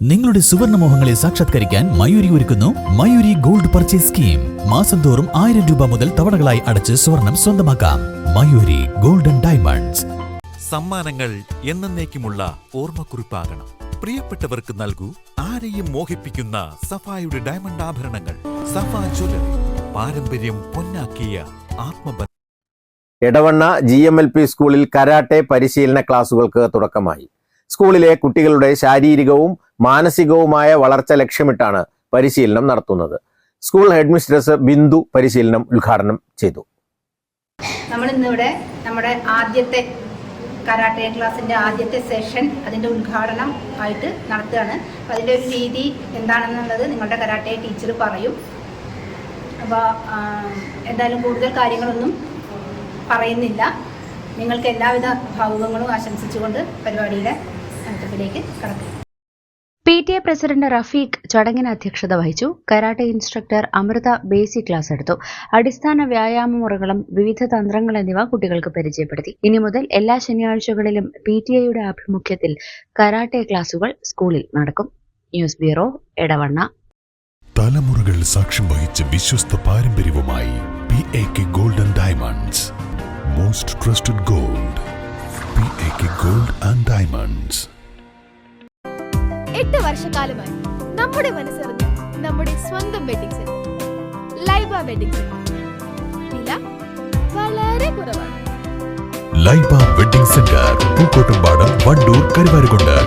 നിങ്ങളുടെ സുവർണമോഹങ്ങളെ സാക്ഷാത്കരിക്കാൻ മയൂരി ഒരുക്കുന്നു മയൂരി ഗോൾഡ് പർച്ചേസ് സ്കീം. മാസം തോറും 1000 രൂപ മുതൽ തവണകളായി അടച്ച് സ്വർണം സ്വന്തമാക്കാം. Mayuri golden diamonds. സമ്മാനങ്ങൾ എന്നേക്കുമുള്ള ഓർമ്മക്കുറിപ്പാകണം. പ്രിയപ്പെട്ടവർക്ക് നൽകൂ ആരെയും മോഹിപ്പിക്കുന്ന സഫായുടെ ഡയമണ്ട് ആഭരണങ്ങൾ. സഫ ജ്വല്ലറി, പാരമ്പര്യം പൊന്നാക്കിയ ആത്മബന്ധം. എടവണ്ണ GMLP സ്കൂളിൽ കരാട്ടെ പരിശീലന ക്ലാസുകൾക്ക് തുടക്കമായി. സ്കൂളിലെ കുട്ടികളുടെ ശാരീരികവും മാനസികവുമായ വളർച്ച ലക്ഷ്യമിട്ടാണ് പരിശീലനം നടത്തുന്നത്. സ്കൂൾ ഹെഡ്മിസ്ട്രസ് ബിന്ദു പരിശീലനം ഉദ്ഘാടനം ചെയ്തു. നമ്മൾ ഇന്നിവിടെ നമ്മുടെ ആദ്യത്തെ കരാട്ടെ ക്ലാസിൻ്റെ ആദ്യത്തെ സെഷൻ അതിൻ്റെ ഉദ്ഘാടനം ആയിട്ട് നടത്തുകയാണ്. അപ്പോൾ അതിൻ്റെ ഒരു രീതി എന്താണെന്നുള്ളത് നിങ്ങളുടെ കരാട്ടെ ടീച്ചർ പറയും. അപ്പോൾ എന്തായാലും കൂടുതൽ കാര്യങ്ങളൊന്നും പറയുന്നില്ല. നിങ്ങൾക്ക് എല്ലാവിധ ഭാവുകങ്ങളും ആശംസിച്ചുകൊണ്ട് പരിപാടിയുടെ അന്തത്തിലേക്ക് കടക്കും. PTA പ്രസിഡന്റ് റഫീഖ് ചടങ്ങിന് അധ്യക്ഷത വഹിച്ചു. Karate instructor Amritha basic class എടുത്തു. അടിസ്ഥാന വ്യായാമ മുറകളും വിവിധ തന്ത്രങ്ങൾ എന്നിവ കുട്ടികൾക്ക് പരിചയപ്പെടുത്തി. ഇനി മുതൽ എല്ലാ ശനിയാഴ്ചകളിലും PTAയുടെ ആഭിമുഖ്യത്തിൽ കരാട്ടെ ക്ലാസുകൾ സ്കൂളിൽ നടക്കും. News bureau, Edavanna. തലമുറകൾ സാക്ഷ്യം വഹിച്ച വിശ്വസ്ത പാരമ്പര്യവുമായി PAK golden diamonds. Most trusted gold. PAK gold and diamonds. 8 വർഷക്കാലമായി നമ്മുടെ മനസ്സറിഞ്ഞ നമ്മുടെ സ്വന്തം wedding centre Laiba wedding centre. വില വളരെ കുറവാണ്. Laiba wedding centre, Pookkottumpadam, Wandoor, Karuvarakundu.